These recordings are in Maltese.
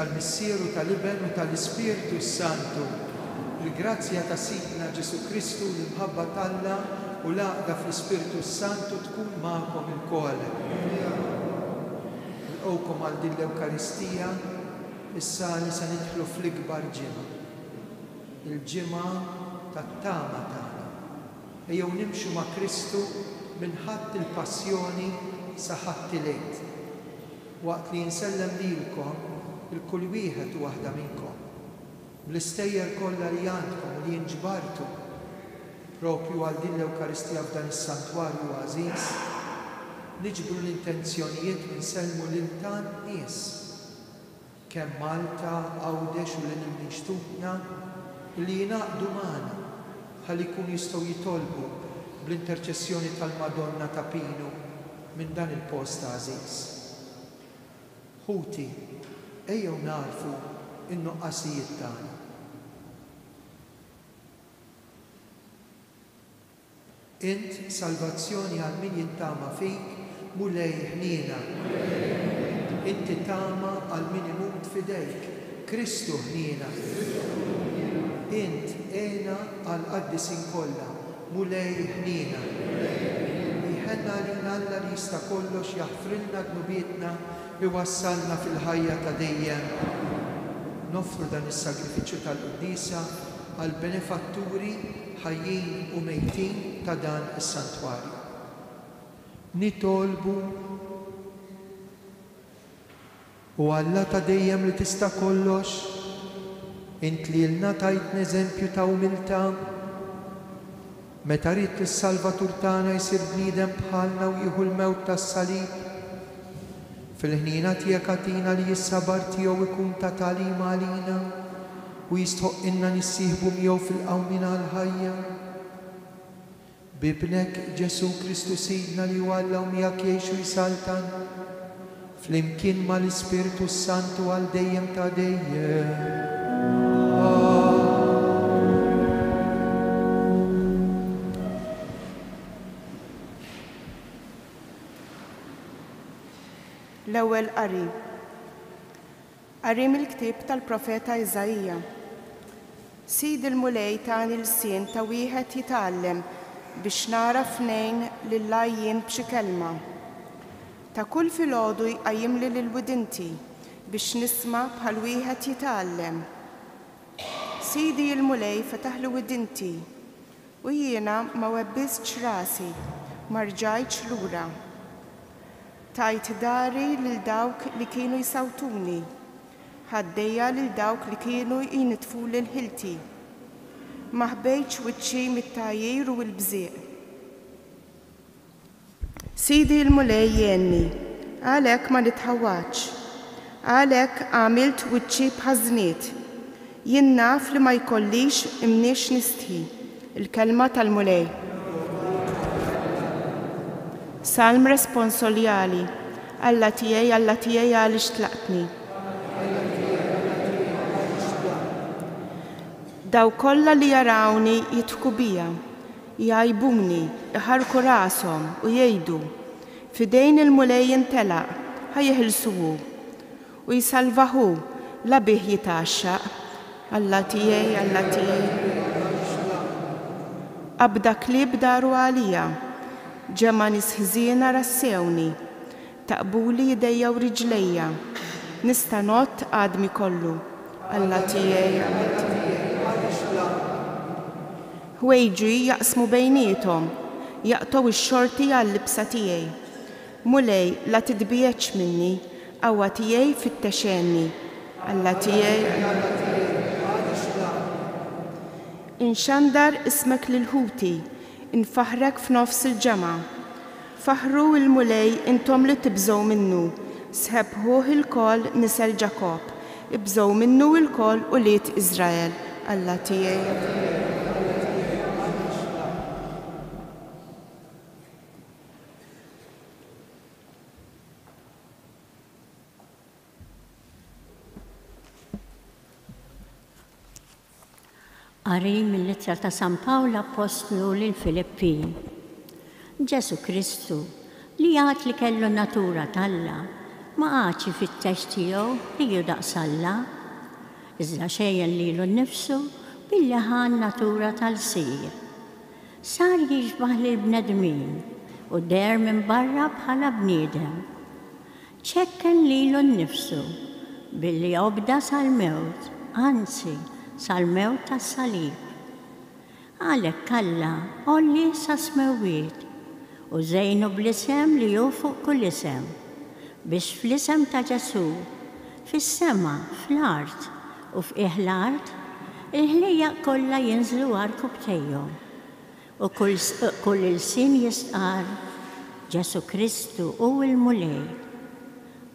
tal-Missieru tal-Iben u tal-Ispiritu Santu, il-grazzja ta' Sidna Ġesu Kristu, l-imħabba talla u l-għaqda fl-Ispiritu Santu tkun magħkom il-koll. Nilqgħukom għal din l-Ewkaristija, issa li se nidħlu fl-ikbar ġimgħa. Il-ġimgħa tat-tama tagħna. Ejjew nimxu ma' Kristu minn ħadd il-passjoni sa ħadd il-għid. Waqt li jinsellem lilkom il-kull wieħed u waħda minnkom, bl-istejjer kollha li għandkom li jinġbartu propju għal din l-Ewkaristija f'dan is-santwarju għażiż, niġbru l-intenzjonijiet li nsellmu lil tant nies kemm Malta, Għawdex u lil mixtuqna li jingħaqdu magħna ħalli jkunu jistgħu jitolbu bl-interċessjoni tal-Madonna ta' Pinu minn dan il-post għażiż. Ħuti, ejjew narfu in-nuqqasijiet tagħna. Int salvazzjoni għal min jintama fik mulej ħniena. Inti tama għal min imut fidejk, Kristu ħniena. Int għena għal qaddisin kollha mulej ħniena. Iħenna lina Alla li jista' kollox jaħfrilna dnubietna iwassalna fil-ħajja ta' dejjem. Nofru dan is-sagrifiċċju tal-Qudiesa għal benefatturi ħajjin u mejtin ta' dan is-santwarju. Nitolbu u Alla ta' dejjem li tista' kollox, int li lna tajtna eżempju ta' umiltà, meta rid is-Salvatur tagħna jsir bniedem bħalna u jieħu l-mewt tas-salib, fil-ħnina tiegħek għatina li s-sabar tiegħu ikun ta' tagħlim għalina u jistħoqqilna nissieħbu miegħu fil-qawmina l-ħajja. Bibnek Ġesu Kristu Sidna li huwa Alla u miegħek jgħixu jsaltan, flimkien mal-Ispiritu Santu għal dejjem ta' dejjem. L-ewwel qari. Qari mill-ktieb tal-Profeta Iżajja. Sid il-mulej tani l-sien ta' wieħed jitgħallem biex nara f'nejn lillah jien b'xi kelma. Ta' kull filgħodu jqajjimli lil-widinti biex nisma' bħal wieħed jitgħallem. Sidi il-mulej fetaħ li widinti u jiena ma webbistx rasi, ma rġajtx lura. Tajt dari lil dawk li kienu jsawtuni, ħaddejja lil dawk li kienu jinitfu lil ħilti. Ma ħbejtx wiċċi mit-tajjir u l-bżieq. Sidi l-mulej jenni, għalhekk ma nitħawwaċ, għalhekk għamilt wiċċi b'ħażniet. Jien naf li ma jkollix imniex nistħi, il-kelma tal-mulej. Salm responsoljali, Alla tiegħi għaliex tlaqtni. Daw kollha li jarawni jitħku bija, jgħajbuni, iħarku rashom u jgħidu fidejn il-mulej jintelaq ħajjeħilsuhu u jsalvaħu la bih jitaxxaq. Alla tiegħi. Abda klieb daru għalija, ġemma nisħżiena rassewni, taqbuli jdejja u riġlejja, nista' nott għadmi kollu. Alla tiegħi. Ħwejġi jaqsmu bejniethom, jaqtow ix-xorti għall-libsa tiegħi. Mulej la tidbieċ minni, qawwa tiegħi fit-texenni, Alla tiegħi. Inxandar ismek lil ħuti, infaħrek f'nofs il-ġemgħa. Faħru l-mulej intom li tibżgħu minnu, sħebħuh il-kol nisel Ġakob, ibżgħu minnu il-kol ulied Iżrael, Alla tiegħi. Qari mill-Ittra ta' San Pawlu Apostlu lil Filippin. Ġesu Kristu li għad li kellu natura tal-Alla ma għadx ifittex tiegħu li ju daqs Alla, iżda xejjen lilu nnifsu billi ħan natura tal-sir. Sar jiġbaħ lill-bnedmin u der minn barra bħala bniedem. ċekken lilu nnifsu billi obda sal-mewt, anzi sal-mewt tas-salib. Għalhekk Alla olli sa smewiet u żejnu bl-isem li hu fuq kull isem biex fl-isem ta' Ġesu fis-sema, fl-art u f'qiegħ l-art il-ħlejja kollha jinżlu għarku btejhom u kull il-sin jistqar Ġesu Kristu hu l-mulej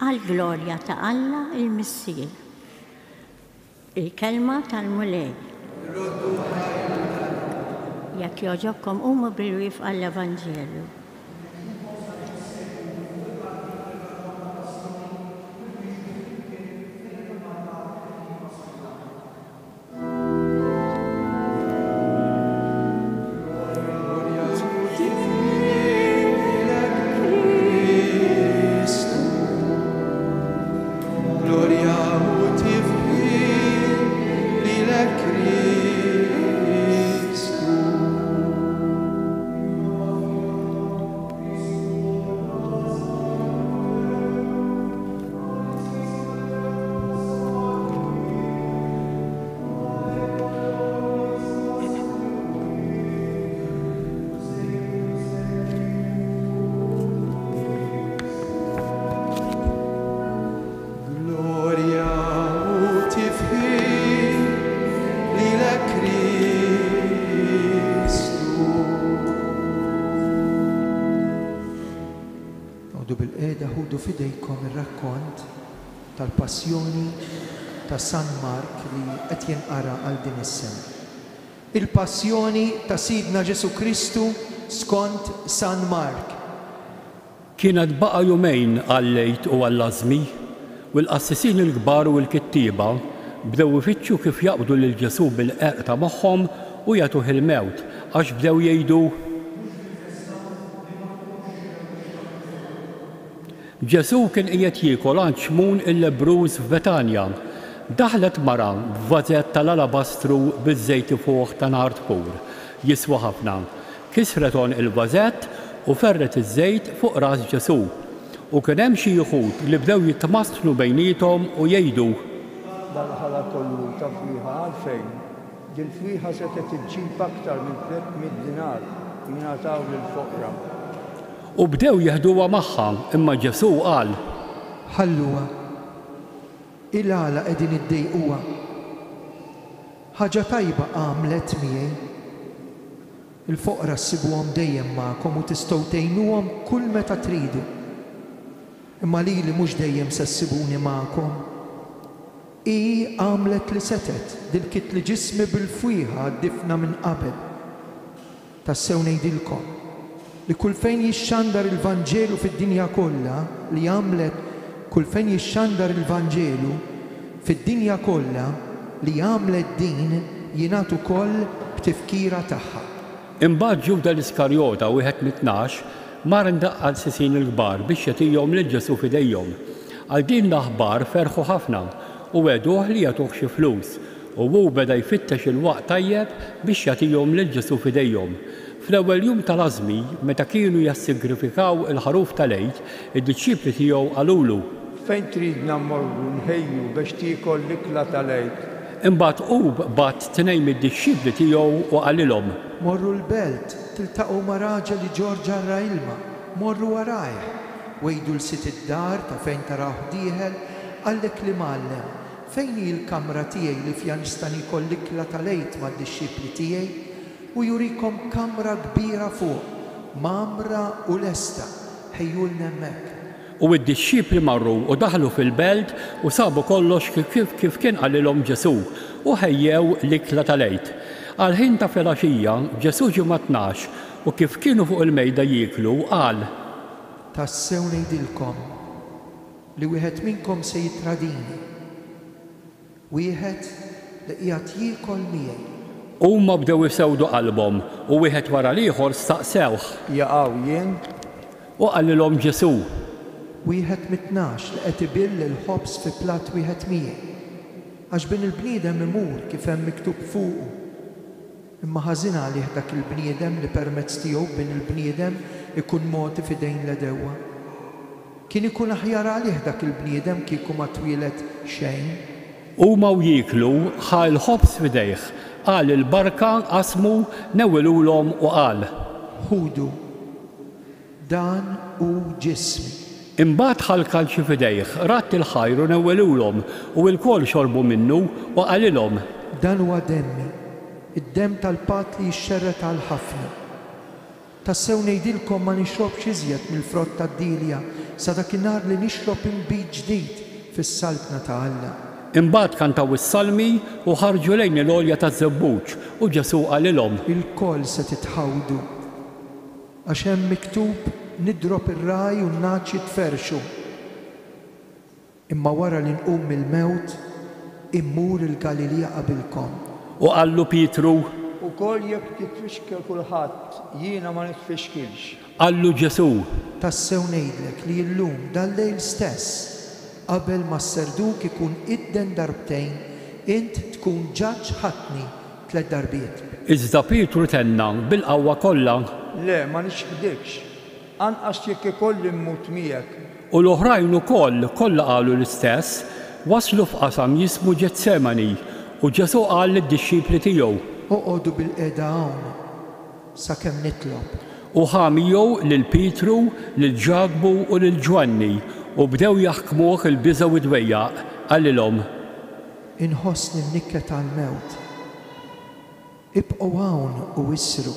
għall-glorja ta' Alla il-Missier. Il-kelma tal-mulej. Jekk jogħġobkom qumu bil-wif għall-Evanġelju. Fidejkom ir-rakkont tal-passjoni ta' San Mark li qed jinqara għal din is-sena. Il-passjoni ta' Sidna Ġesu Kristu skont San Mark. Kienet baqa' jumejn għal-lejt u għall-għażmi u l-qassisin il-kbar u l-kittieba bdew ifittxu kif jaqbdu lil Ġesu bil-qerq ta' magħhom u jagħtuh il-mewt għax bdew jgħidu Ġesu kien qiegħed jiekol għand xmun il-lebruż f'Betanja. Daħlet mara b'vażett tal-alabastru biż-żejt fuq ta' nard pur. Jiswa ħafna. Kisreton il-vażett u ferret iż-żejt fuq ras Ġesu. U kien hemm xi jħud li bdew jitmastlu bejniethom u jgħidu dal-ħala kollu ta' fliħa għalfejn. Din fliħa se tiġġib aktar minn 300 dinar jingħataw lill-foqra. U bdew jeħduha magħha, imma Ġesu qal: ħalluha, il-għala qegħdin iddejquha. Ħaġa tajba għamlet miegħi. Il-foqra ssibuhom dejjem magħkom u tistgħu tgħinuhom kull meta tridu. Imma lili mhux dejjem se ssibuni magħkom. Hi għamlet li setet, dilkit li ġismi bil-fwieħa ddifna minn qabel. Tassew ngħidilkom li kull fejn jixxandar il-Vanġelu fid-dinja kollha li għamlet kull fejn jixxandar il-Vanġelu fid-dinja kollha li għamlet din jingħatu ukoll b'tifkira tagħha. Imbagħad Ġuda l-Iskarjota wieħed mit-tnax mar indaqqal sisin il-kbar biex jagħtihom lil Ġesu f'idejhom. Għal din l-aħbar ferħu ħafna u weduh li jagħtuh xi flus u hu beda jfittex il-waqt tajjeb biex jagħtihom lil Ġesu f'idejhom. Fl-ewwel jum tal-għażmi, meta kienu jassagrifikaw il-ħaruf tal-għid, id-disċipli tiegħu qalulu: fejn tridna mmorru nħejju biex tiekol l-ikla tal-għid? Imbagħad hu bagħat tnejn mid-disċipli tiegħu u qalilhom: morru l-belt, tiltaqgħu ma' raġel li ġor ġarra ilma, morru warajh. wejdu l-sit id-dar ta' fejn taraw dieħel, għallek li mallem, fejn hi l-kamra tiegħi li fija nista' nikol l-ikla tal-għejt mad-dixxipli tiegħi u jurikom kamra kbira fuq, mamra u lesta, ħejjulna hemmhekk. U d-dixxipli marru u daħlu fil-belt u sabu kollox kif kien qalilhom Ġesu u ħejjew l-ikla tal-għejt. Għal-ħin ta' filgħaxija Ġesu ġie ma' 12 u kif kienu fuq il-mejda jieklu qal: Tassew ngħidilkom li wieħed minnkom se jitradini, wieħed li qiegħed jiekol miegħi. Huma bdew isewdu qalbhom u wieħed wara l-ieħor staqsewh. Jaqgħu jien. U qalilhom Ġesu: Wieħed mit-12 li qed ibill il-ħobż fi platt wieħed miegħi, għax bin il-bniedem imur kif hemm miktub fuqu. Imma ħażin għalih dak il-bniedem li permezz tiegħu bin il-bniedem ikun moti f'idejn l-edewwa. Kien ikun aħjar għalih dak il-bniedem kieku ma twieled xejn. Huma u jieklu ħa l-ħobż f'idejh, qal il-barka qasmu newwilulhom u qal: Ħudu, dan hu ġismi. Imbagħad ħalkalċi f'idejh, ratt il-ħajru newwelulhom u l-kol xorbu minnu u qalilhom: Dan huwa demmi, id-demm tal-patt li jixxerret għal ħafna. Tassew ngħidilkom ma nixrobx iżjed mill-frott tad-dilja sa dakinhar li nixrob inbit ġdid fis-salbna ta' Alla. Imbagħad kantaw is-salmi u ħarġu lejn il-għolja taż-żebbuġ u Ġesu qalilhom: Il-koll se titħawdu għax hemm miktub nidrob ir-raj u n-naċi tferxu. Imma wara li nqum mill-mewt immur il-Galilija qabilkom. U qallu Pietru: Ukoll jekk titfixkel kulħadd, jiena ma nitfixkilx. Qallu Ġesu: Tassew ngħidlek li llum dal-lejl stess qabel ma s-serduk ikun idden darbtejn, int tkun ġaġġ ħatni 3 darbiet. Iżda Pietru tenna bil-qawwa kollha: Le, ma nixħdikx, anqas jekk ikolli mmut miegħek. U l-oħrajn ukoll kollha qalu l-istess, waslu f'qasam jismu Ġetsemani u Ġesu qal lid-dixxipli tiegħu: Oqgħodu bil-qiegħda hawn sakemm nitlob. U ħamijow lil Pietru, lil Ġakbu u lil Ġwanni u bdew jaħkmuh il-biża' u dwejjaq, qalilhom: Inħossni mnikket għall-mewt. Ibqgħu hawn u issru.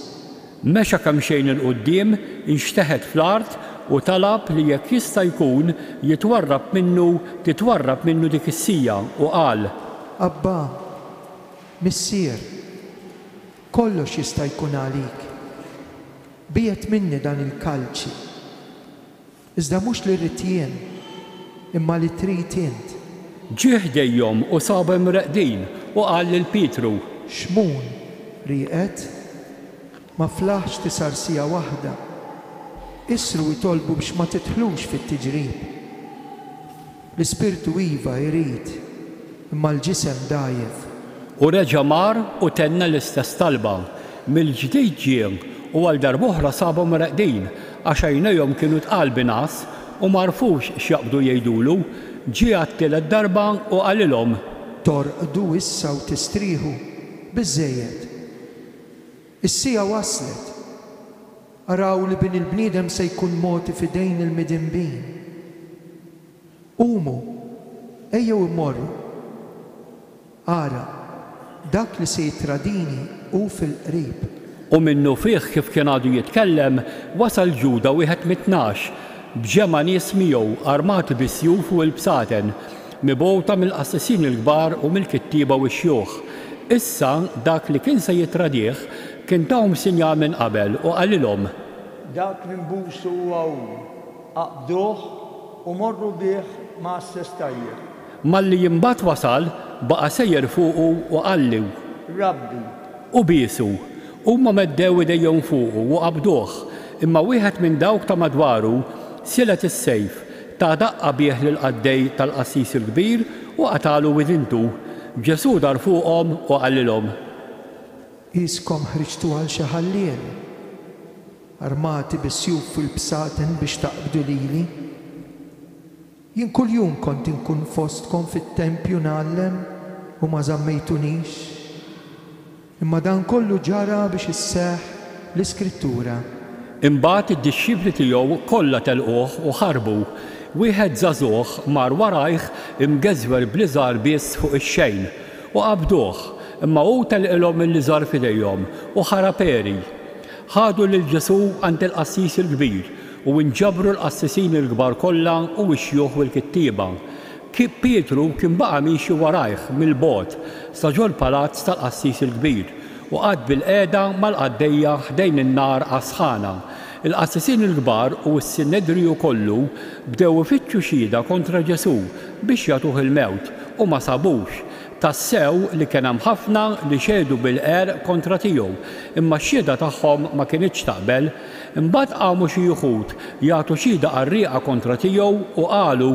Mexa kemm xejn il-qudiem, inxteħed fl-art u talab li jekk jista' jkun titwarrab minnu dik is-sija u qal: Abba, missier, kollox jista' jkun għalik. Biet minni dan il-kalċi. Iżda mhux li rrid jien, imma li trid int. Ġie ħdejjhom u sabhom reqdin u qal lil Pietru: X'mun rieqed? Ma flaħx tisar sija waħda. Isru jtolbu biex ma titħlux fit-tiġrib. L-ispirtu iva jrid, imma l-ġisem dajjef. U reġa' mar u tenna l-istess talba. Mill-ġdid ġie u għal darb'oħra sabhom reqdin għax għajnejhom kienu tqalbi nas u marfux x'jaqbdu jgħidulu, ġie għat-tielet darba u qalilhom: Torqdu issa u tistrieħu, biżżejjed. Is-sija waslet. Araw li bin il-bniedem se jkun moti f'idejn il-midinbin. Qumu, ejjew immorru. Ara, dak li se jitradini hu fil-qrib. U minnu fih kif kien għadu jitkellem, wasal Ġuda wieħed mit-12 b'ġema' nies miegħu armati bis-sjuf u l-bsaten, mibgħuta mill-qassisin il-kbar u mill-kittieba u x-xjuħ. Issa dak li kien se jitradih kien tawhom sinjal minn qabel u qalilhom: Dak li nbusu huwa hu, aqbduh u morru bih ma' stess tajjeb. Malli imbagħad wasal baqa' sejjer fuqu u qallu: Rabbi. U biesu. Huma meddew idejhom fuqu u qabduh, imma wieħed minn dawk ta' madwaru silet is-sejf ta' daqqa bih lill-qaddej tal-qassis il-kbir u qatalu widintu. Ġesu dar fuqhom u qalilhom: Iskom ħriġtu għal xi ħallien, armati bis-sjuf fil-bsaten biex taqbdu lili. Jien kuljum kont inkun fostkom fit-tempju nagħllem u ma żammejtunix. Imma dan kollu ġara biex isseħħ l-Iskrittura. Imbagħad id-dixxipli tiegħu kollha telquh u ħarbu. Wieħed żagħżugħ mar warajh imgeżwer bliżar biss fuq ix-xejn u qabduh, imma hu telqilhom il-liżar f'idejhom u ħaraperi. Ħadu lil Ġesu għand il-qassis il-kbir u nġabru l-qassisin il-kbar kollha u x-xjuħ u l-kittieba. Pietru kien baqa' miexi warajh mill-bogħod sa ġol palazz tal-qassis il-kbir u qgħad bil-qiegħda mal-qaddejja ħdejn in-nar għasħana. Il-qassisin il-kbar u s-Sinedriju kollu bdew ifittxu xhieda kontra Ġesu biex jagħtuh il-mewt u ma sabux. Tassew li kien hemm ħafna li xedu bil-qer kontra tiegħu, imma x-xhieda tagħhom ma kinitx taqbel. Imbagħad qamu xi wħud jagħtu xhieda qarrieqa kontra tiegħu u qalu: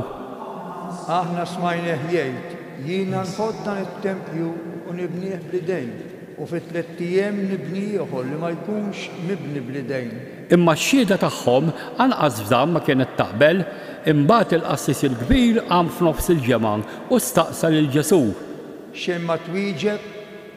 Aħna smajnieh jgħid, jiena nħodd dan it-tempju u nibnieh bl-idejn u fit-3 ijiem nibni ieħor li ma jkunx mibni bl-idejn. Imma x-xhieda tagħhom anqas f'dan ma kienet taqbel. Imbagħad il-qassis il-kbir qam f'nofs il-ġemgħa u staqsa lil Ġesu: Xejn ma twieġeb,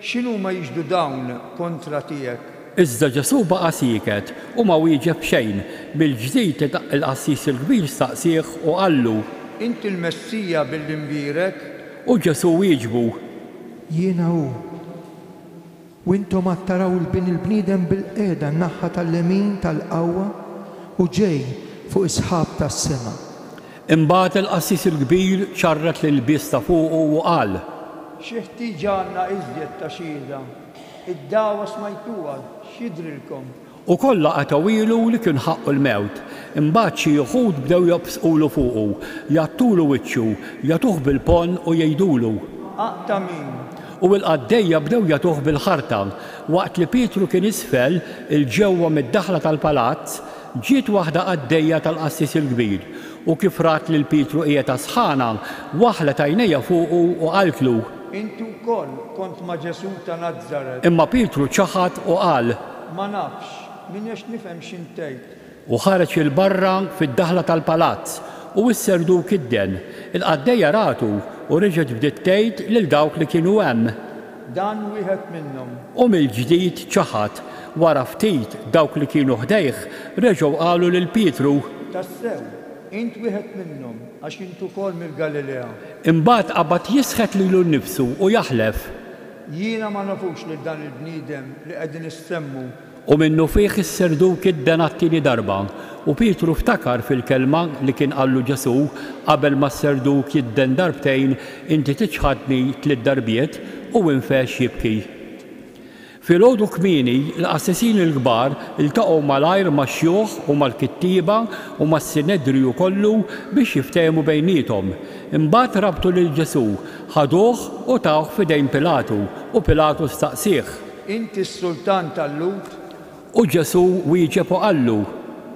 x'inhuma jiġdu dawn kontra tiegħek? Iżda Ġesu baqa' sieket u ma wieġeb xejn. Bil-ġdid il-qassis il-kbir staqsih u qallu: Inti l-Messija bil-imbirek? U Ġesu wieġbu: Jiena hu. U intom qed taraw il-bniedem bil-qiegħda n-naħa tal-lemin tal-qawwa u ġej fuq is-sħab tas-sema. Imbagħad il-qassis il-kbir ċarret lil-bies ta' fuqu u qal: Xi ħtieġa għandna iżjed ta' xhieda. Id-dawwa smajtuha, x'jidrilkom? U kollha qatawilu li kien ħaqqu l-mewt. Imbagħad xi wħud bdew jobsqulu fuqu, jattulu wiċċu, jagħtuh bil-pon u jgħidulu: Aqta' min? U l-qaddejja bdew jagħtuh bil-ħarta. Waqt li Pietru kien isfel il-ġewwa mid-daħla tal-palazz, ġiet waħda qaddejja tal-qassis il-kbir u kif rat lil Pietru qiegħed sħana waħlet għajnejha fuqu u qaltlu: Inti wkoll kont ma' Ġesu ta' Nazzaret. Imma Pietru ċaħad u qal: Ma nafx, minnex nifhem x'intejt. U ħareġ il-barra fid-daħla tal-palazz u isserdu kidden. Il-qaddejja ratu u reġgħet bdiet tgħid lil dawk li kienu hemm: Dan wieħed minnhom. U mill-ġdid ċaħad. Wara ftit dawk li kienu ħdejh reġgħu qalu lil Pietru: Tassew, int wieħed minnhom għax int ukoll mill-Galilea. Imbagħad qabad jisħet lilu nnifsu u jaħlef: Jiena ma nafux lil dan il-bniedem li qegħdin issemmu. U minnu fih isserdu kidden għat-tieni darba. U Pietru ftakar fil-kelma li kien qallu Ġesu qabel ma sserdu kidden darbtejn: Inti tiċħadni 3 darbiet, u infex jibki. Fil-għodu kmieni l-qassisin il-kbar iltaqgħu malajr max-xjuħ u mal-kittieba u mas-Sinedriju kollu biex jiftehmu bejniethom. Imbagħad rabtu lil Ġesu, ħaduh u tawh f'idejn Pilatu u Pilatu staqsih: Inti s-sultan tal-Lut? U Ġesu wieġeb u qallu: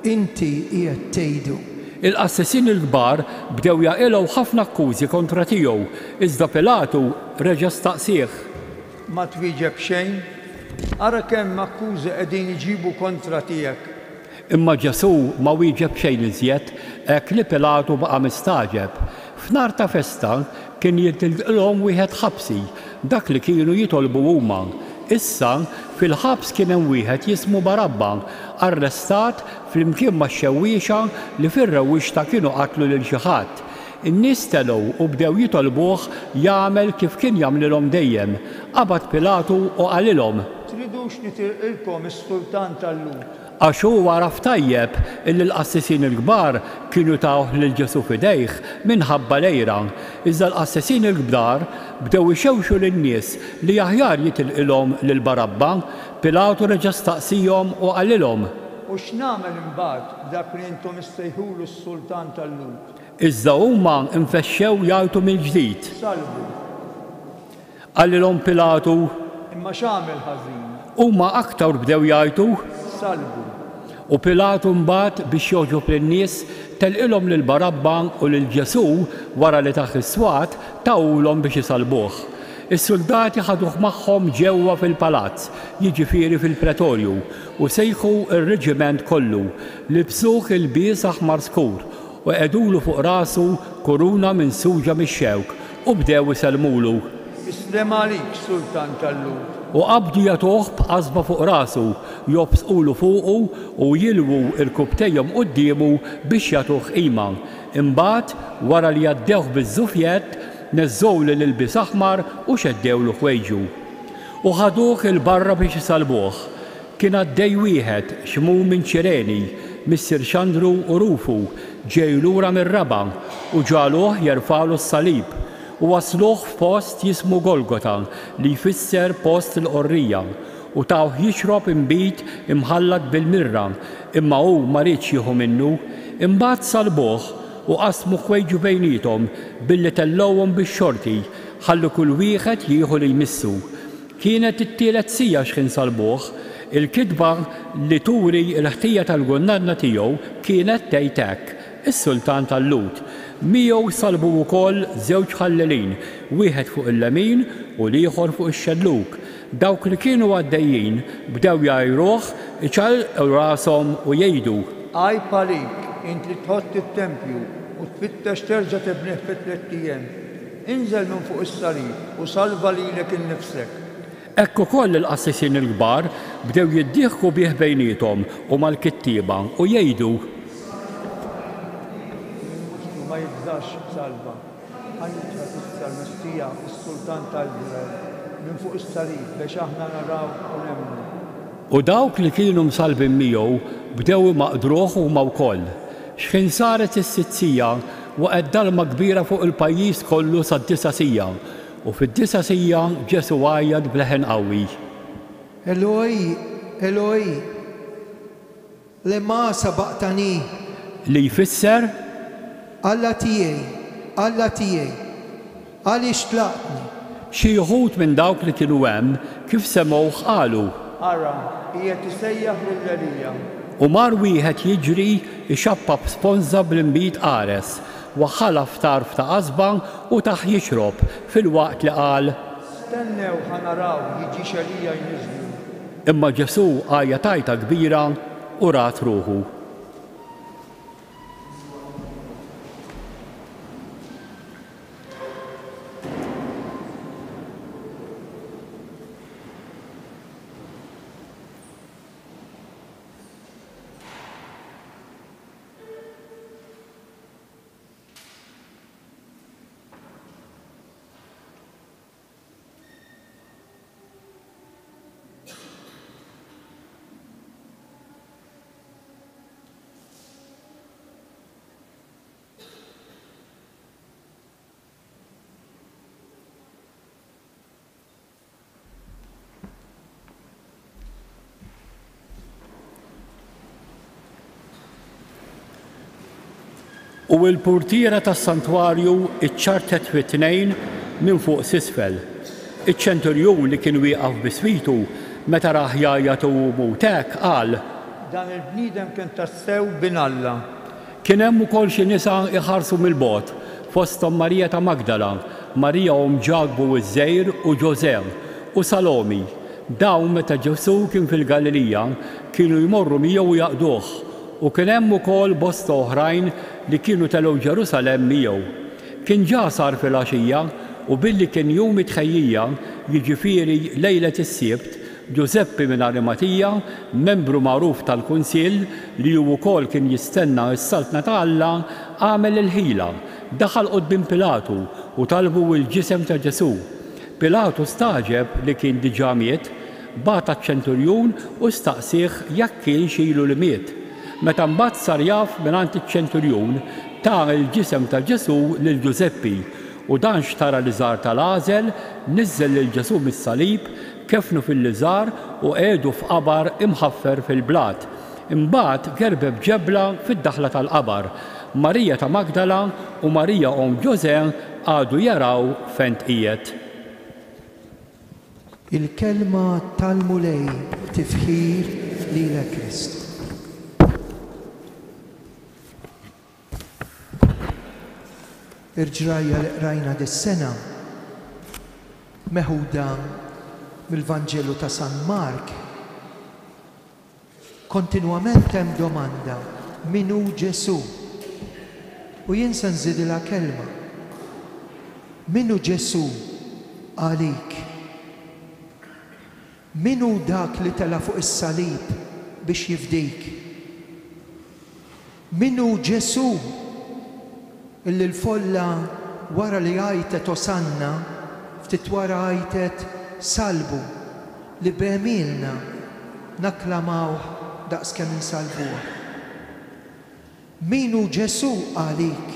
Inti qiegħed tgħidu. Il-qassisin il-kbar bdew jaqilgħu ħafna akkużi kontra tiegħu, iżda Pilatu reġa' staqsih: Ma twieġeb xejn? Ara kemm akkużi qegħdin iġibu kontra tiegħek. Imma Ġesu ma wieġeb xejn iżjed, hekk li Pilatu baqa' mistaġeb. F'nar ta' festa kien jitilqilhom wieħed ħabsi, dak li kienu jitolbu huma. Issa fil-ħabs kien hemm wieħed jismu Barabba, arrestat flimkien max-xewwiexa li fir-rewwixta kienu qatlu lil xi ħadd. In-nies telgħu u bdew jitolbuh jagħmel kif kien jagħmlilhom dejjem. Qabad Pilatu u qalilhom: Tridux nitilqilkom is-sultan tal-Lut. Għax huwa raf tajjeb illi l-qassisin il-kbar kienu tawh lil Ġesu f'idejh minħabba lejra. Iżda l-qassisin il-kbar bdew ixewxu lin-nies li aħjar jitilqilhom lil Barabba. Pilatu reġa' staqsihom u qalilhom: U x'nagħmel imbagħad dak li intom issejħulu s-sultan tal-Lut? Iżda huma infexxew jgħidu mill-ġdid. Salbu. Qalilhom Pilatu: Imma x'għamel ħażin? Huma aktar bdew jgħidu: Salbu. U Pilatu mbagħad biex joġob lin-nies telqilhom lil Barabba u lil Ġesu wara li taħ is-swat tawulhom biex isalbuh. Is-soldati ħaduh magħhom ġewwa fil-palazz, jiġifieri fil-pretorju, u sejħu r-reġiment kollu, libsuh il-bies aħmar skur u qegħdulu fuq rasu kuruna minsuġa mix-xewk u bdew iselmulu: Islem għalik, Sultan tal-Lut. U qabdu jagħtuh b'qasba fuq rasu, jobsqulu fuqu u jilwu l-kubtejhom qudiemu biex jagħtuh qima. Imbagħad wara li jaddewh biż-żufjett neżżowli l-ilbies aħmar u xeddewlu ħwejġu. U ħaduh il-barra biex isalbuh. Kien għaddej wieħed xmum minn Ċireni, Missir Xandru u Rufu, ġej lura mir-Raba u ġaluh jerfalu s-salib u wasluh f'post jismu Golgota li jfisser post l-qorrija u tawh jixrob imbit imħallat bil-mirra imma hu ma rridx jieħu minnu. Imbagħad salbuh u qasmu ħwejġu bejniethom billi tellowhom bix-xorti ħallu kull wieħed jieħu li jmissu. Kienet it-tielet sija x'kien salbuh. Il-kitba li turi l-ħtija tal-gonnadna tiegħu kienet tgħid hekk: is-Sultan tal-Lut. Miegħu salbu wkoll żewġ ħallelin, wieħed fuq il-lemin u l-ieħor fuq ix-xelluk. Dawk li kienu għaddejjin bdew jgħajruh, iċallqu rashom u jgħidu: Għajb għalik, int li tħodd it-tempju u tfittex terġa' tibnih fit-3 ijiem. Inżel minn fuq is-salib u salva lilek innifsek. Ekku koll il-qassisin il-kbar bdew jiddieħku bih bejnietom u mal-kittieba u jgħidu: Ma jibżax salva. Ħanġa is-salmistija is-Sultan tal-Ġurel minn fuq is-salib biex aħna naraw u nemmnu. U dawk li kienu msalbin miegħu bdew maqdruh huma wkoll. X'kien saret is-sitt-sija waqgħet dalma kbira fuq il-pajjiż kollu sad-9 sija. U fid-9 sija Ġesu għajjad bleħen qawwi: Eloi, Eloi, lema sabaqtani. Li jfisser: Alla tiegħi, Alla tiegħi, għaliex tlaqtni. Xi wħud minn dawk li kienu hemm kif semgħuh qalu: Ara, qiegħed isejjaħ lill-Elija. U mar wieħed jiġri ixappab sponża bl-imbit qares waħħalaf tarf ta' qasba u taħ jixrob fil-waqt li qal: Stennew ħanaraw jiġi Elija jniżlu. Imma Ġesu għajja tajta kbira u rat ruħu. U l-purtiera tas-santwarju iċċartet fit-tnejn minn fuq s'isfel. Iċ-ċenturjun li kien wieqaf biswitu meta rah jgħajjat u mutek qal: Dan il-bniedem kien tassew bin Alla. Kien hemm ukoll xi nisa iħarsu mill-bogħod fosthom Marija ta' Magdala, Marija Ġagbu iż-Żejr u Ġosè u Salomi. Dawn meta Ġesu kien fil-Galilija kienu jmorru miegħu jaqduh u kien hemm ukoll bosta oħrajn li kienu telgħu Ġerusalemm miegħu. Kien ġasar fil-għaxija u billi kien jum it-tħejjija, jiġifieri lejlet is-Sibt, Giuseppi minn Arimatija, membru magħruf tal-Kunsill li hu wkoll kien jistenna s-saltna ta' Alla, għamel il-ħila, daħal quddiem Pilatu u talbu l-ġisem ta' Ġesu. Pilatu staġeb li kien diġà miet, bata ċ-ċenturjun u staqsih jekk kien xilu li miet. Meta mbagħad sar jaf mingħand iċ-ċenturjun ta' il-ġisem ta' Ġesu lil Giuseppi u dan xtara l-iżgħar tal-għażel, niżżel lil Ġesu mis-salib, kefnu fil-liżgħar u qiegħdu f'qabar imħaffer fil-blat. Imbagħad gerbeb ġebla fid-daħla tal-qabar. Marija ta' Magdala u Marija Ġosè għadu jaraw fejn qiegħed. Il-kelma tal-mulej tifħir lilek Kristu. Ir-ġrajja li qrajna dis-sena meħuda mill-Vanġelu ta' San Mark. Kontinwament hemm domanda: min hu Ġesu? U jien se nżidilha kelma. Min hu Ġesu? għalik. Minu dak li tela fuq is-salib biex jifdik? Minu Ġesu illi l-folla wara li għajtet osanna, ftit wara għajtet salbu li bemilna naklamawh daqskemm insalbuh. Minu Ġesu għalik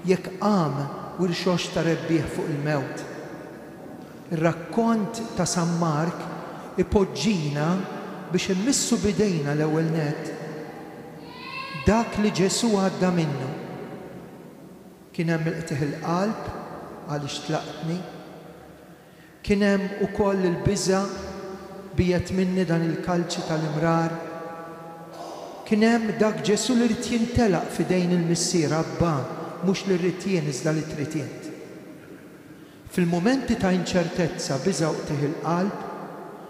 jekk qam u rxox ta' rebbieħ fuq il-mewt. Ir-rakkont ta' San Mark ipoġġina biex immissu bidejna l-ewwel nett dak li Ġesu għadda minnu. Kien hemm il-qtieħ il-qalb għaliex tlaqtni, kien hemm ukoll il-biża' bijet minni dan il-kalċi tal-imrar, kien hemm dak Ġesu li rrid jintelaq f'idejn il-missier Abba, mhux li rrid jien iżda li trid int. Fil-mumenti ta' inċertezza biża' u qtieħ il-qalb,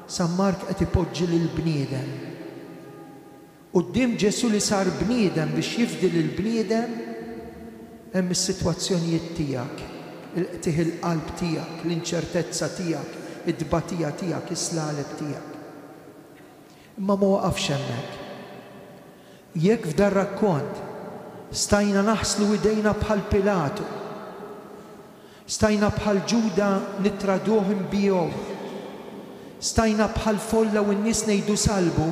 San Mark qed ipoġġi lill-bniedem. Quddiem Ġesu li sar bniedem biex jifdi lill-bniedem hemm is-sitwazzjonijiet tiegħek, il-qtieħ il-qalb tiegħek, l-inċertezza tiegħek, id-dbatija tiegħek, is-slaleb tiegħek. Imma ma waqafx hemmhekk. Jekk f'dan rakkont stajna naħslu idejna bħal Pilatu, stajna bħal Ġuda nittraduh inbijgħu, stajna bħal folla u n-nies ngħidu salbu,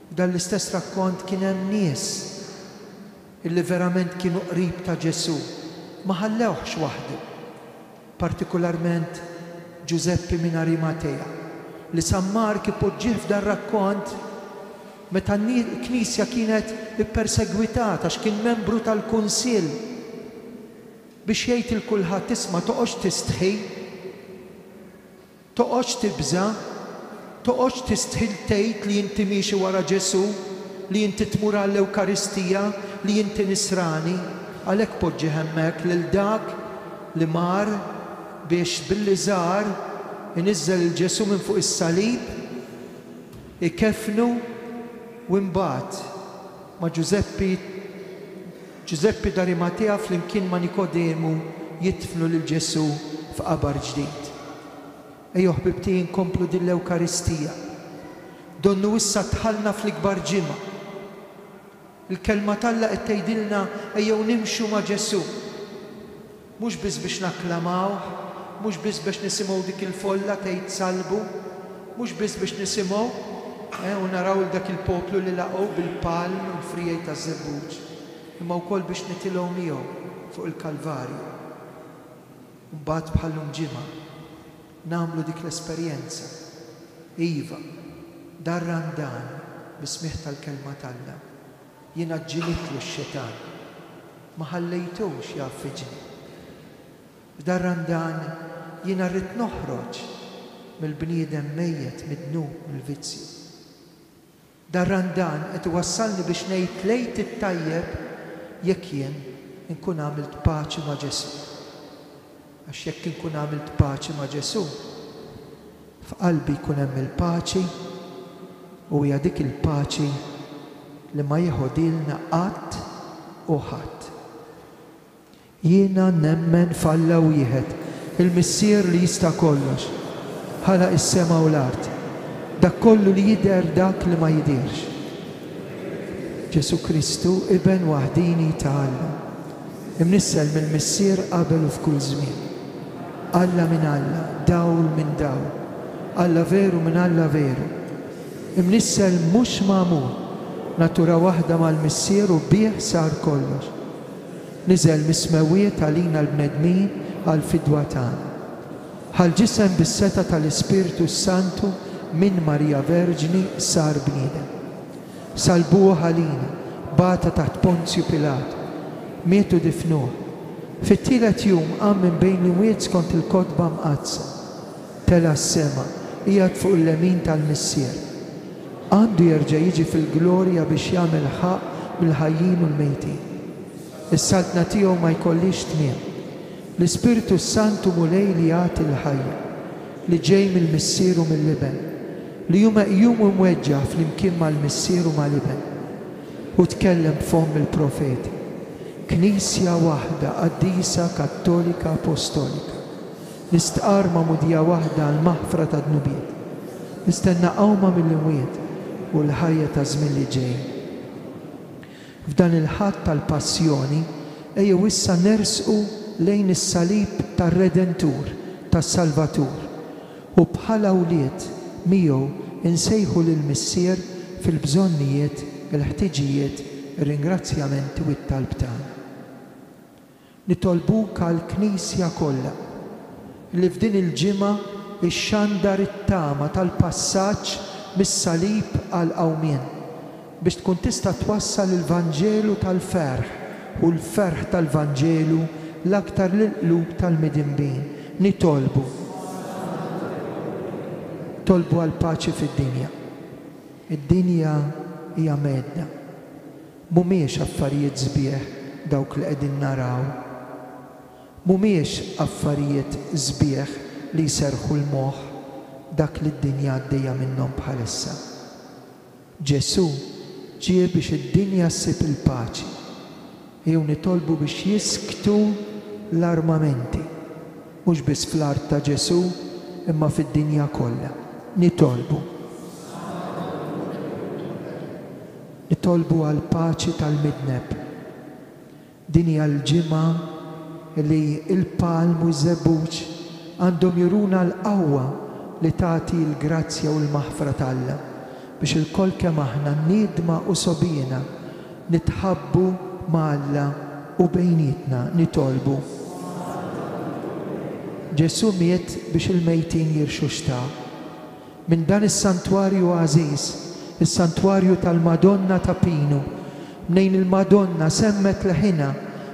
dan l-istess rakkont kien hemm nies illi verament kienu qrib ta' Ġesu, ma ħallewhx waħdu, partikolarment Giuseppe min Arimatea, li San Mark ipoġġih f'dan rakkont meta l-Knisja kienet ippersegwitata x'kien membru tal-Kunsill biex jgħid il kulħadd isma' toqgħodx tistħi, toqgħodx tibża', toqgħodx tistħil tgħid li inti miexi wara Ġesu, li inti tmur għall-Ewkaristija, li inti nisrani, għalhekk poġġi hemmhekk lil dak li mar biex billi żar iniżżel il-Ġesu minn fuq is-salib, ikeffnu u mbagħad ma' Giuseppe d'Arimatea flimkien ma' Nikodemu jitfnu lil Ġesu f'qabar ġdid. Ejja ħbibti nkomplu din l-Ewkaristija. Donnu issa tħallna fl-ikbar ġimgħa. Il-kelma talla qed tgħidilna ejjew nimxu ma' Ġesu. Mhux biss biex naklamawh, mhux biss biex nisimgħu dik il-folla tgħid salbu, mhux biss biex nisimgħu u naraw dak il-poplu li laqgħu bil-palm u l-frijej taż-żebbuġ, imma wkoll biex nitilgħu miegħu fuq il-Kalvarju. Mbagħad bħallum ġimgħa nagħmlu dik l-esperjenza. Iva, dar randan bismih tal-kelma talla. Jiena ġġilitlu x-xetan, ma ħallejtux jaffiġni. F'dar randan jiena rrid noħroġ mill-bniedem mejjet midnub mill-vizzju. Dar randan qed iwassalni biex ngħid lejt it-tajjeb jekk jien inkun għamilt paċi ma' Ġesu. Għax jekk inkun għamilt paċi ma' Ġesu, f'qalbi jkun hemm il-paċi u hija dik il-paċi li ma jieħodilna qatt u ħadd. Jiena nemmen f'Alla wieħed, il-Missier li jista' kollox, ħalaq is-sema u l-art, dak kollu li jidher dak li ma jidirx. Ġesu Kristu iben waħdini ta' Alla, imnissel mill-Missier qabel u f'kull żmien. Alla minn Alla, dawl minn dawl, Alla veru minn Alla veru. Imnissel mhux magħmul, natura waħda mal-Missier u bih sar kollox. Niżel mismewiet għalina l-bnedmin għal-fidwa tagħna. Ħal-ġisem bis-seta tal-Ispiritu Santu minn Marija Verġni sar bniedem. Salbuh għalina, bata taħt Ponzju Pilatu, mietu difnuh. Fit-tielet jum qam minn bejn l-imwiet skont il-kotba mqazza. Tela s-sema, qiegħed fuq il-lemin tal-Missier. Għandu jerġa' jiġi fil-glorja biex jagħmel ħaq mill-ħajjin u l-mejtin. Is-saltna tiegħu ma jkollix tmiem. L-Ispiritu Santu mulej li jagħti l-ħajja, li ġej mill-Missier u mill-Liben, li huma qjum u mweġġa' flimkien mal-Missier u mal-Liben. U tkellem b'fom il-profeti. Knisja waħda qaddisa Kattolika Apostolika nistqar ma' mudija waħda l-maħfra ta' dnubiet, nistenna qawma mill-imwiet u l-ħajja ta' żmien li ġej. F'dan il-ħadd tal-passjoni ejjew issa nersqu lejn is-salib tar-Redentur, tas-Salvatur, u bħala wlied miegħu insejħu lill-Missier fil-bżonnijiet, il-ħtiġijiet, ir-ringrazzjamenti u t-talb tagħna. Nitolbuk għall-Knisja kollha li f'din il-ġimgħa ix-xandar it-tama tal-passaġġ mis-salib għal qawmien biex tkun tista' twassal il-Vanġelu tal-ferħ u l-ferħ tal-Vanġelu l-aktar lill-qlub tal-midinbin. Nitolbu għal paċi fid-dinja. Id-dinja hija medda. Mhumiex affarijiet sbieħ dawk li qegħdin naraw. Mhumiex affarijiet sbieħ li jserħu l-moħħ dak li d-dinja għaddejja minnhom bħalissa. Ġesu ġie biex id-dinja ssib il-paċi. Jew nitolbu biex jisktu l-armamenti, mhux biss fl-art ta' Ġesu imma fid-dinja kollha. Nitolbu għal paċi tal-midneb. Din hija l-ġimgħa li l-palm u ż-żebbuġ għandhom juruna l-qawwa li tagħti l-grazzja u l-maħfra tal-Alla biex il-koll kemm aħna nniedma u sobina nitħabbu ma' u bejnietna. Nitolbu. Ġesu miet biex il-mejtin jirxu xtaq. Minn dan is-santwarju għażiż, is-santwarju tal-Madonna ta' Pinu, mnejn il-Madonna semmet leħina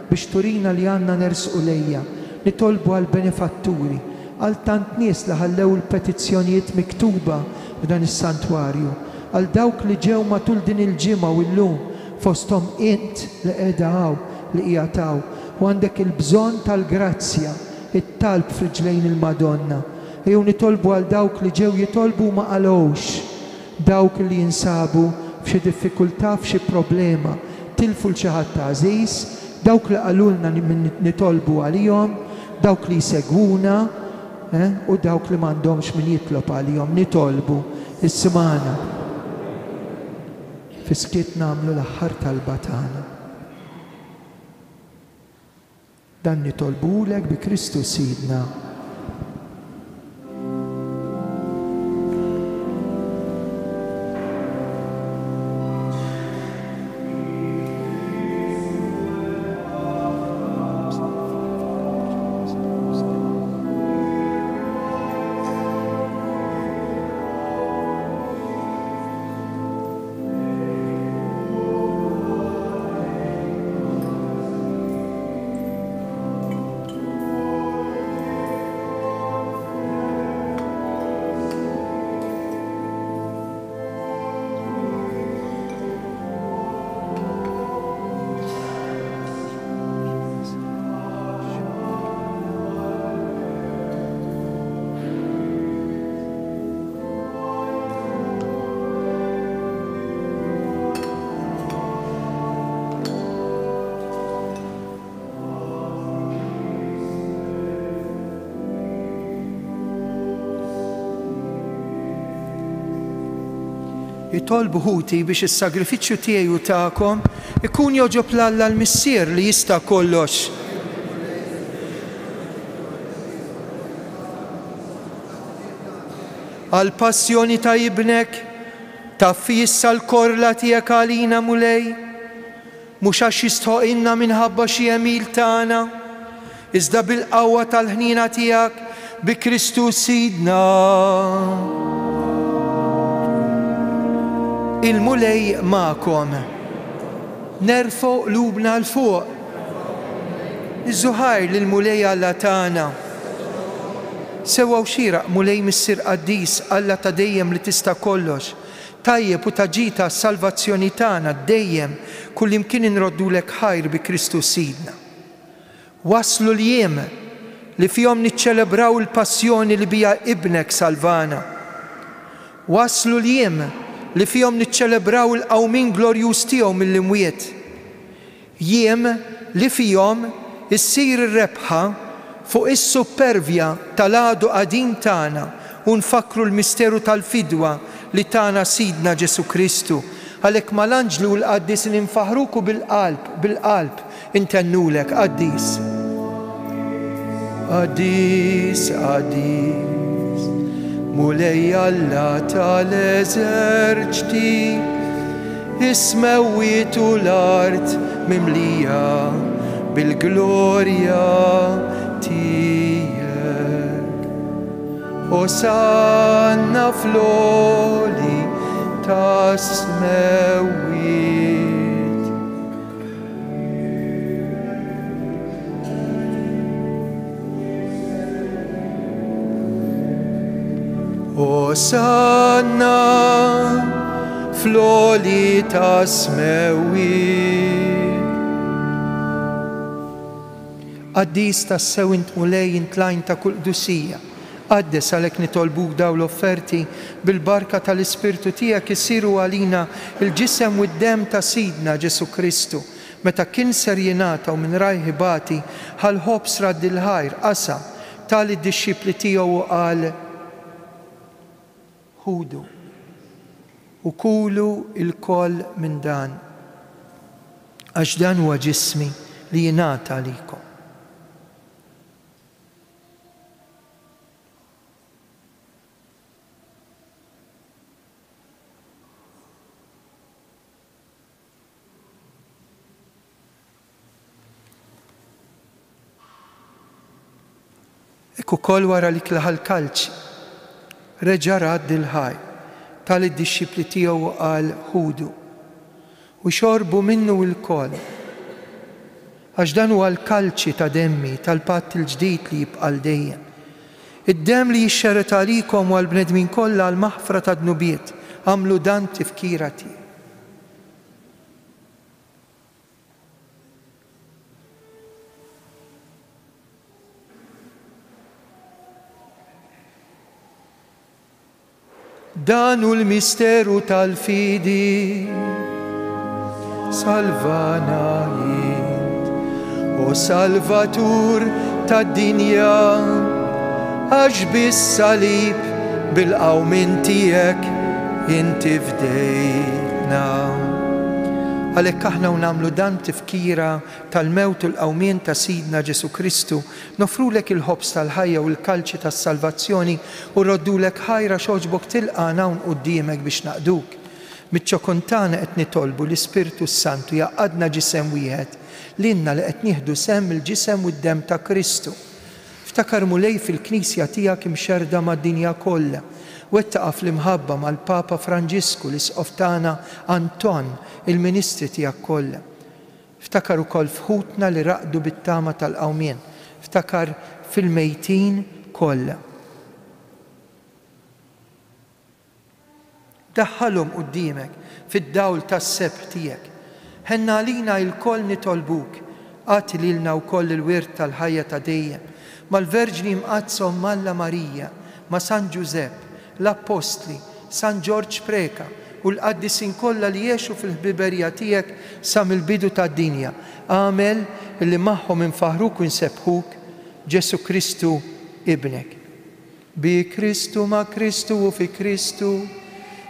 biex turina li għandna nersqu lejja. Nitolbu għal benefatturi, għal tant nies li ħallew il-petizzjonijiet miktuba f'dan is-santwarju, għal dawk li ġew matul din il-ġimgħa u llum fosthom int li qiegħda hawn li qiegħataw u għandek il-bżonn tal-grazzja, it-talb f'riġlejn il-Madonna. Jew nitolbu għal dawk li ġew jitolbu ma qalowx, dawk li jinsabu f'xi diffikultà, f'xi problema, tilfu l xi ħadd għażiż, dawk li qalulna nitolbu għalihom, dawk li jsegwuna u dawk li m'għandhomx min jitlob għalihom. Nitolbu issimgħana fiskiet nagħmlu l-aħħar talba tagħna. Dan nitolbulek bi Kristu Sidna. Jitolbu ħuti biex is-sagrifiċċju tiegħi u tagħkom ikun joġob l-Alla l-Missier li jista' kollox. Għal passjoni ta' ibnek taffi issa l-korla tiegħek għalina mulej, mhux għax jistħoqilna minħabba xi emil tagħna, iżda bil-qawwa tal-ħnina tiegħek bi Kristu Sidna. Il-mulej ma'kom. Nerfo lubna l-fuq. Iż-żuħajr lill-mulej Alla tagħna. Sewwa xieraq mulej Missier Qaddis Alla ta' dejjem li tista' kollox. Tajjeb u taġita s-salvazzjoni tagħna dejjem kullimkien inroddulek ħajr bi Kristu Sidna. Waslu l-jiem li fihom niċċelebraw il-passjoni li bija ibnek salvana. Waslu l-jiem li fihom niċċelebraw il-qawmin glorjuż tiegħu mill-imwiet. Jiem li fihom issir ir-rebħa fuq is-supervja tal-għadu qadim tagħna u nfakru l-misteru tal-fidwa li tagħna Sidna Ġesu Kristu. Għalhekk mal-anġlu u l-qaddis ninfaħruku bil-qalb intennulek qaddis. Qaddis, qaddis, mulej Alla tal-eżerċti, is-semawwiet u l-art mimlija bil-glorja Tijek. Osanna fl-oli tas-semawwiet. Osanna fl-oli tas-semawwiet. Qaddis tas-sew int mulej intlajn ta' kull qdusija. Qaddes għalhekk nitolbuk daw l-offerti bil-barka tal-Ispirtu tiegħek isiru għalina il-ġisem u d-dem ta' Sidna Ġesu Kristu. Meta kien ser jingħata u minn rajħi bati ħal-ħobs radd il-ħajr qasam tal-id-dixxipli tiegħu u qal: ħudu u kulu il-koll minn dan, għax dan huwa ġismi li jingħata għalikom. Ekku kol wara li klaħal kalċi, reġa' radd il-ħaj tal-id-dixxipli tiegħu qal: ħudu u xorbu minnu l-kol, għax dan huwa l-kalċi ta' demmi tal-patt il-ġdid li jibqa' dejjem. Id-dem li jixxerret għalikom u għall-bnedmin kollha għall-maħfra ta' dnubiet, għamlu dan tifkira tiegħi. Dan hu l-misteru tal-fidi, salvana jint, o Salvatur tad-dinja, għax bis-salib bil-qawmin tiegħek inti fdejtna. Għalhekk aħna u nagħmlu dan tifkira tal-mewt u l-qawmien ta' Sidna Ġesu Kristu, nofrulek il-ħobs tal-ħajja u l-kalċi tas-salvazzjoni u roddulek ħajra xogħġbok tilqana hawn quddiemek biex naqduk. Miċ-ċokontana qed nitolbu l-Ispirtu Santu jaqadna ġisem wieħed lilna li qed nieħdu sem il-ġisem u d-dem ta' Kristu. Ftakar mulej fil-Knisja tiegħek imxerda mad-dinja kollha. Wettaqa fl-imħabba mal-Papa Franġisku l-isqof tagħna Anton, il-ministri tiegħek kollha. Ftakar ukoll fħutna li raqdu bit-tama tal-qawmien. Ftakar fil-mejtin kollha. Daħħalhom quddiemek fid-dawl tas-seb tiegħek. Ħenna għalina l-koll nitolbuk, għati lilna wkoll il-wirt tal-ħajja ta' dejjem, mal-Verġni mqazzhom Malla Marija, ma' San Giuseppe, l-Apostli, San George Preka u l-qaddisin kollha li jgħixu fil-ħbiberija tiegħek sa mill-bidu tad-dinja. Għamel illi magħhom infaħruk u nsebħuk Ġesu Kristu ibnek. Bi Kristu ma' Kristu u fi Kristu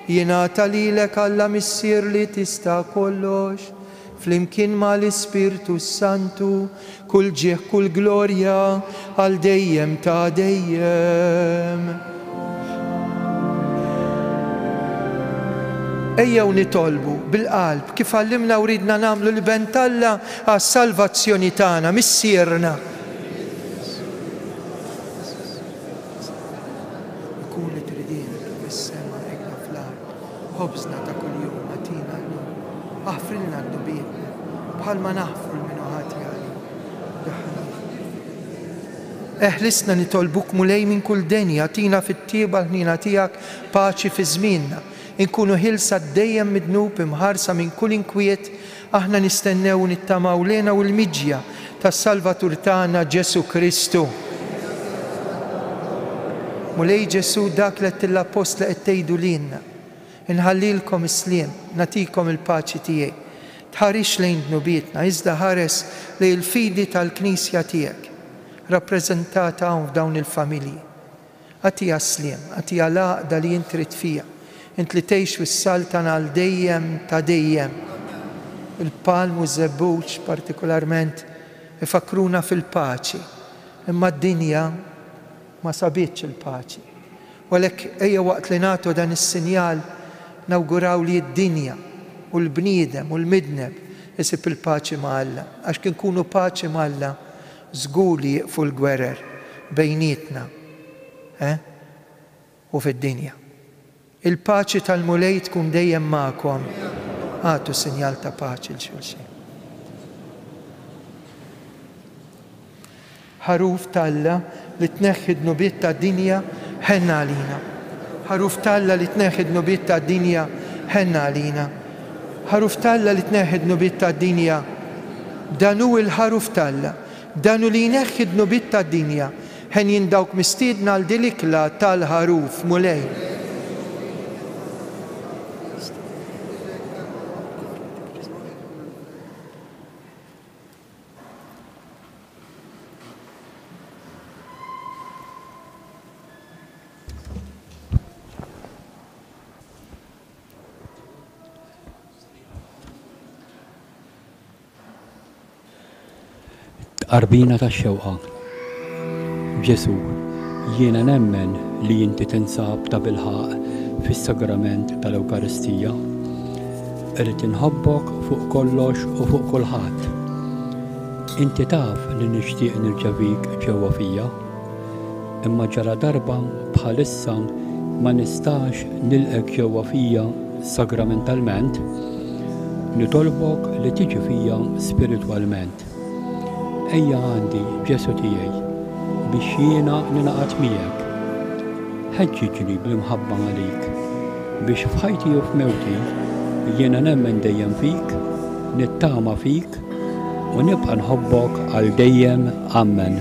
jingħata lilek Alla missier li tista' kollox, flimkien ma' l-Ispirtu Santu, kull ġieħ kull glorja għal dejjem ta' dejjem. Ejjew nitolbu bil-qalb kif għallimna u ridna nagħmlu l-ben Alla għas-salvazzjoni tagħna missierna. Ikun li tridienek fis-sema ejna fl-ard, ħobżna ta' kuljum atina llum, aħfrilna d-dubietna bħalma naħfru l-minuħati għalik. Eħlisna nitolbuk mulej minn kull denja, atina fit-tieba l-ħnina tiegħek paċi fi żmienna. Inkunu ħilsa dejjem midnub imħarsa minn kull inkwiet, aħna nistennew nittamaw lena u l-miġja tas-Salvatur tagħna Ġesu Kristu. Mulej Ġesu dak li qed l-apostla qed tgħidu lilna. Inħallilkom is-sliem, natikom il-paċi tiegħi. Tħarix lejn dnubietna, iżda ħares lejn il-fidi tal-Knisja tiegħek. rappreżentata hawn f'dawn il-familji. Għatija sliem, għatija laqda li jintrid fija. Int li tgħix fis-saltan għal dejjem ta' dejjem. Il-palm u żebbuġ partikolarment ifakruna fil-paċi. Imma d-dinja ma sabitx il-paċi. Walek ejja waqt li nagħtu dan is-sinjal nawguraw li d-dinja u l-bniedem u l-midneb isib il-paċi ma' Alla. Għax kien kunu paċi ma' Alla, żgur li jiqfu l-gwerer bejnietna u fid-dinja. Il-paċi tal-mulej tkun dejjem magħkom. Għatu sinjal ta' paċi l-xulxin. Ħaruf talla li tneħħi d-nubiet ta' dinja ħenna għalina. Ħaruf talla li tneħħi d-nubiet ta' dinja ħenna għalina. Ħaruf talla li tneħħi d-nubiet ta' dinja danu il-ħaruf talla. Danu li jneħħi d-nubiet ta' dinja ħen jindawk mistiedna għal dilikla tal-ħaruf mulej. Qarbina tax-xewqa. Ġesu, jiena nemmen li inti tinsab ta' bilħaq fis-sagrament tal-Ewkaristija. Irid inħobbok fuq kollox u fuq kulħadd. Inti taf li nixtieq nirċevik ġewwa fija, imma ġara darba bħalissa ma nistax nilqek ġewwa fija sagramentalment, nitolbok li tiġi fija spiritwalment. Ejja għandi Ġesu tiegħi biex jiena ninaqat miegħek. Ħeġġiġni bl-imħabba għalik biex f'ħajti u f'mewti jiena nemmen dejjem fik, nittama fik u nibqa' nħobbok għal dejjem. Amen.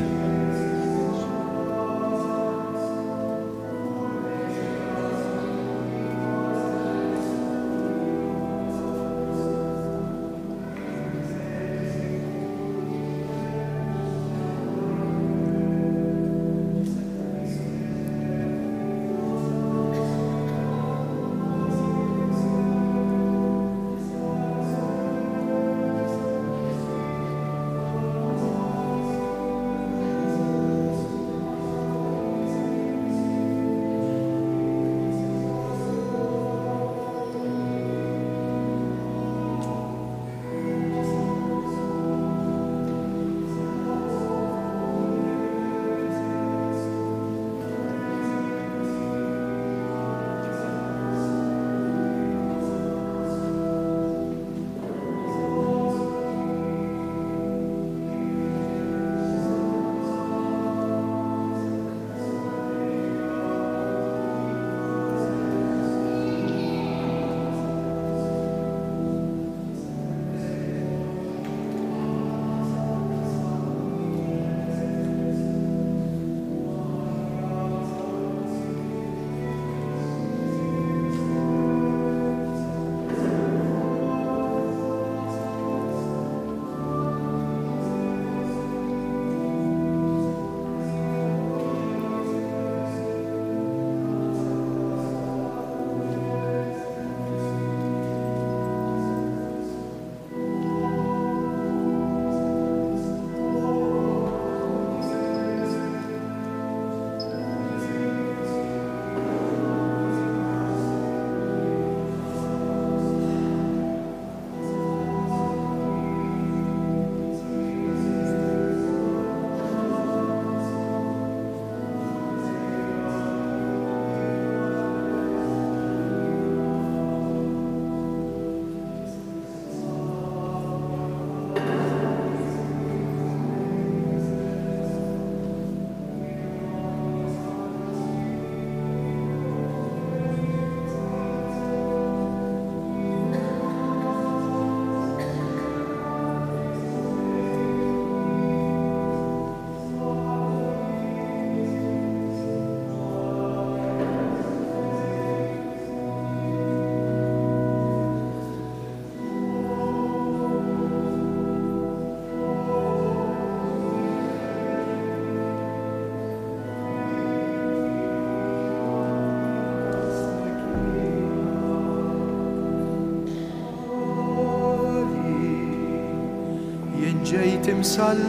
ġejt imsallak,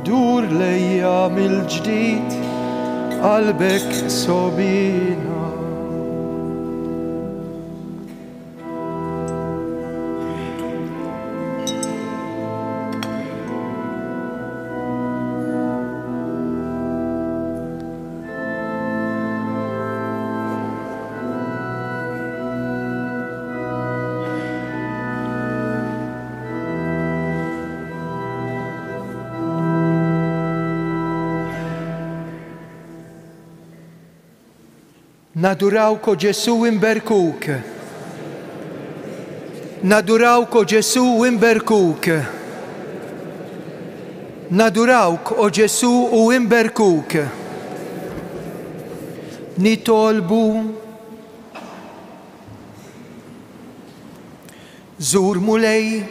dur lejja mill-ġdid, qalbek sobina. Nadurawk o Ġesu imberkuk. Nadurawk o Ġesu imberkuk. Nadurawk o Ġesu u imberkuk. Nitolbu Zur mulej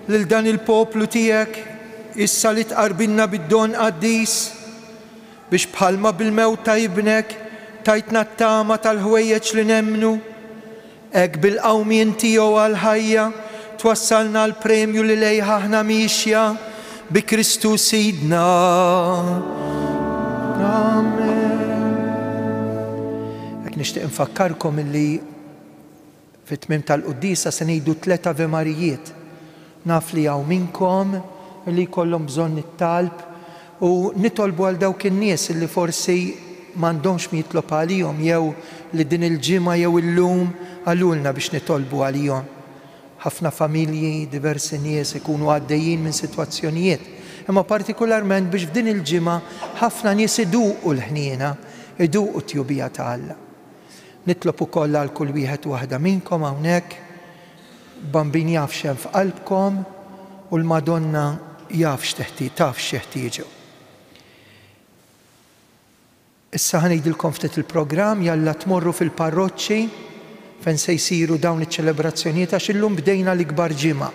lil dan il-poplu tiegħek issa li tqarbilna bid-don qaddis biex bħalma bil-mewt ta' ibnek tajtna t-tama tal-ħwejjeġ li nemmnu, hekk bil-qawmien tiegħu għal-ħajja twassalna l-premju li lejha aħna mixja bi Kristu Sidna. Amen. Hekk nixtieq infakkarkom illi fit-tmiem tal-Quddisa se ngħidu 3 Ave Marijiet. Naf li hawn minnkom li jkollhom bżonn it-talb u nitolbu għal dawk in-nies li forsi m'għandhomx min jitlob għalihom jew li din il-ġimgħa jew illum għalulna biex nitolbu għalihom. Ħafna familji, diversi nies ikunu għaddejjin minn sitwazzjonijiet. Imma partikolarment biex f'din il-ġimgħa ħafna nies iduqu l-ħniena, iduqu t-tjubija ta' Alla. Nitlob ukoll għal kull wieħed u waħda minnkom hawnhekk bambin jaf x'hemm f'qalbkom u l-Madonna jaf taf x'teħtieġu. Issa ħanejdilkom ftit il-programm jalla tmorru fil-parroċċi fejn se jsiru dawn iċ-ċelebrazzjonijiet għax illum bdejna l-ikbar ġimgħa.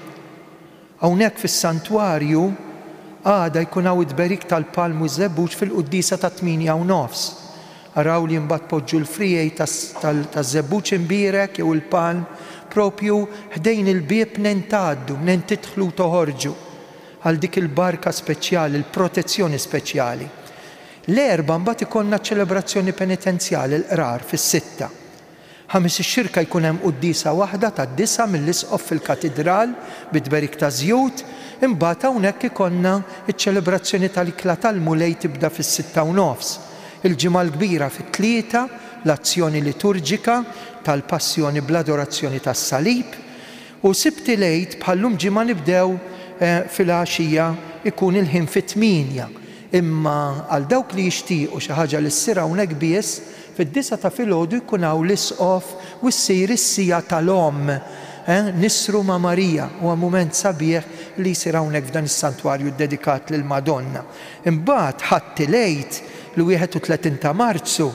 Hawnhekk fis-santwarju għada jkun hawn it-berik tal-palm u żebbuġ fil-Quddisa ta' 8:30. Araw li mbagħad poġġu l-frijej taż-żebbuġ imbierek jew il-palm propju ħdejn il-bieb nentgħaddu, tidħlu toħorġu għal dik il-barka speċjali, il-protezzjoni speċjali. L-erba' mbagħad ikollna ċelebrazzjoni penitenzjali l-qrar fis-sitta. Ħames ix-xirka jkun hemm quddisa waħda tad-9 mill-isqof fil-katedral bit-berik ta' żjud, imbagħad hawnhekk ikollna ċ-ċelebrazzjoni tal-ikla tal-mulej tibda fis-6:30. Il-ġimgħa l-kbira fit-3 l-azzjoni liturġika tal-passjoni bl-adorazzjoni tas-salib u sibti lejt bħallum ġimgħa nibdew fil-għaxija ikun il-ħin fit-8. Imma għal dawk li jixtiequ xi ħaġa li ssir hawnhekk biss fid-9 ta' filgħodu jkun hawn l-isqof u ssir is-sija tal-Omm. Nisru ma' Marija huwa mument sabiħ li jsir hawnhekk f'dan is-santwarju dedikat lil Madonna. Imbagħad ħadd lejt l-31 ta' Marzu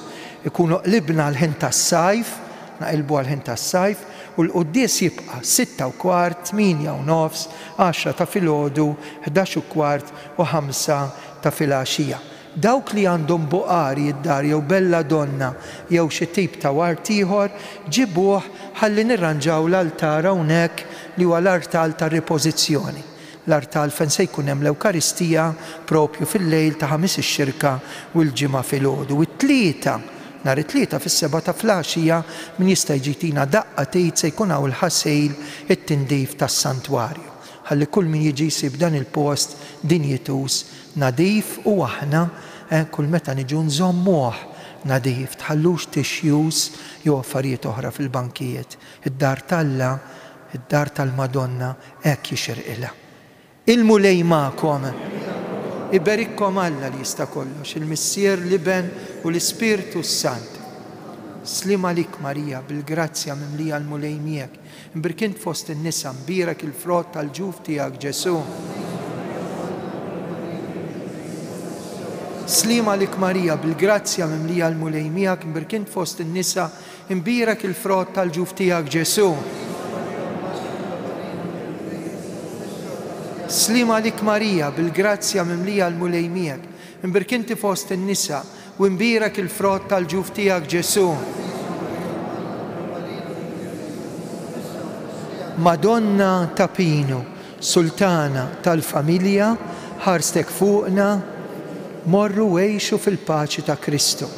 ikunu qlibna l-ħin tas-sajf, naqilbu għal-ħin tas-sajf, u l-quddies jibqa' 6:15, 8:30, 10 ta' filgħodu, 11:15 u 5 ta' filgħaxija. Dawk li għandhom buqari id-dar jew bella donna jew xi tip ta' wart ieħor ġibuh ħalli nirranġaw l-altar hawnhekk li huwa l-artal ta' ripożizzjoni. L-artal fejn se jkun hemm l-Ewkaristija propju fil-lejl ta' ħamis ix-xirka u l-ġimgħa filgħodu. It-tlieta nhar it-tlieta fis-7 ta' filgħaxija min jista' jġitina daqqa tgħid se jkun hawn il-ħasejl it-tindif tas-santwarju. Ħalli kull min jiġi jsib dan il-post dinjitus nadif u aħna kull meta niġu nżommuh nadif tħallux tixjus jew affarijiet oħra fil-bankijiet. Id-dar tal-Alla, id-dar tal-Madonna hekk jixirqilha. Il-mulej magħkom. Iberikkom Alla li jista' kollox, il-Missier l-Iben u l-Ispirtu Sant. Slima lik Marija bil-grazzja mimlija l-mulej miegħek. Imbirkint fost in-nisa mbierak il-frott tal-ġuf tiegħek Ġesu. Slima lik Marija bil-grazzja mimlija l-mulej miegħek, imbirkint fost in-nisa imbierak il-frott tal-ġuf tiegħek Ġesu. Slima lik Marija bil-grazzja mimlija l-mulej miegħek, imbirkinti fost in-nisa u imbierak il-frott tal-ġuf tiegħek Ġesu. Madonna ta' Pinu, Sultana tal-familja, ħarstek fuqna, morru għejxu fil-paċi ta' Kristu.